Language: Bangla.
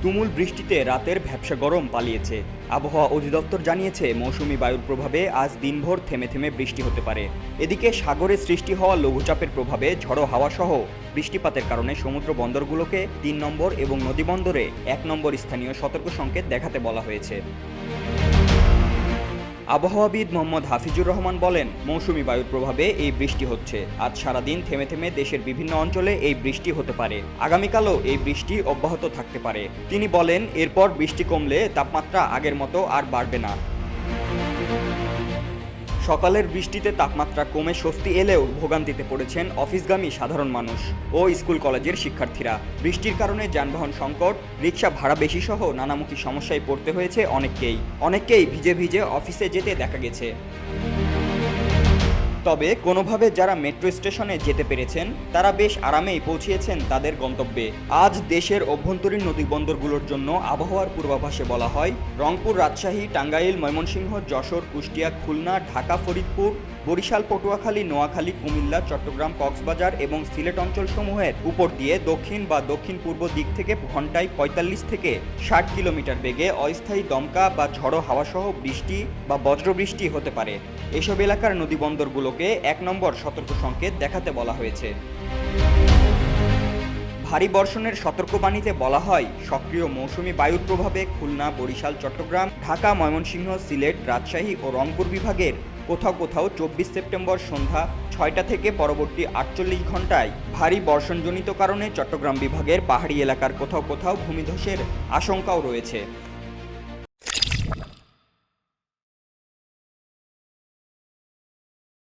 তুমুল বৃষ্টিতে রাতের ভ্যাপসা গরম পালিয়েছে। আবহাওয়া অধিদপ্তর জানিয়েছে মৌসুমি বায়ুর প্রভাবে আজ দিনভর থেমে থেমে বৃষ্টি হতে পারে। এদিকে সাগরে সৃষ্টি হওয়া লঘুচাপের প্রভাবে ঝড়ো হাওয়া সহ বৃষ্টিপাতের কারণে সমুদ্র বন্দরগুলোকে ৩ নম্বর এবং নদী বন্দরে ১ নম্বর স্থানীয় সতর্ক সংকেত দেখাতে বলা হয়েছে। আবহাওয়াবিদ মোহাম্মদ হাফিজুর রহমান বলেন, মৌসুমি বায়ুর প্রভাবে এই বৃষ্টি হচ্ছে। আজ সারাদিন থেমে থেমে দেশের বিভিন্ন অঞ্চলে এই বৃষ্টি হতে পারে। আগামীকালও এই বৃষ্টি অব্যাহত থাকতে পারে। তিনি বলেন, এরপর বৃষ্টি কমলে তাপমাত্রা আগের মতো আর বাড়বে না। সকালের বৃষ্টিতে তাপমাত্রা কমে স্বস্তি এলেও ভোগান্তিতে পড়েছেন অফিসগামী সাধারণ মানুষ ও স্কুল কলেজের শিক্ষার্থীরা। বৃষ্টির কারণে যানবাহন সংকট, রিকশা ভাড়া বেশি সহ নানামুখী সমস্যায় পড়তে হয়েছে অনেককেই ভিজে ভিজে অফিসে যেতে দেখা গেছে। তবে কোনোভাবে যারা মেট্রো স্টেশনে যেতে পেরেছেন তারা বেশ আরামেই পৌঁছিয়েছেন তাদের গন্তব্যে। আজ দেশের অভ্যন্তরীণ নদীবন্দরগুলোর জন্য আবহাওয়ার পূর্বাভাসে বলা হয়, রংপুর, রাজশাহী, টাঙ্গাইল, ময়মনসিংহ, যশোর, কুষ্টিয়া, খুলনা, ঢাকা, ফরিদপুর, বরিশাল, পটুয়াখালী, নোয়াখালী, কুমিল্লা, চট্টগ্রাম, কক্সবাজার এবং সিলেট অঞ্চলসমূহের উপর দিয়ে দক্ষিণ বা দক্ষিণ পূর্ব দিক থেকে ঘন্টায় ৪৫ থেকে ৬০ কিলোমিটার বেগে অস্থায়ী দমকা বা ঝড়ো হাওয়াসহ বৃষ্টি বা বজ্রবৃষ্টি হতে পারে। এসব এলাকার নদীবন্দরগুলোকে ১ নম্বর সতর্ক সংকেত দেখাতে বলা হয়েছে। ভারী বর্ষণের সতর্কবাণীতে বলা হয়, সক্রিয় মৌসুমি বায়ুর প্রভাবে খুলনা, বরিশাল, চট্টগ্রাম, ঢাকা, ময়মনসিংহ, সিলেট, রাজশাহী ও রংপুর বিভাগের কোথাও কোথাও ২৪ সেপ্টেম্বর সন্ধ্যা ৬টা থেকে পরবর্তী ৪৮ ঘন্টায় ভারী বর্ষণজনিত কারণে চট্টগ্রাম বিভাগের পাহাড়ি এলাকার কোথাও কোথাও ভূমিধসের আশঙ্কাও রয়েছে।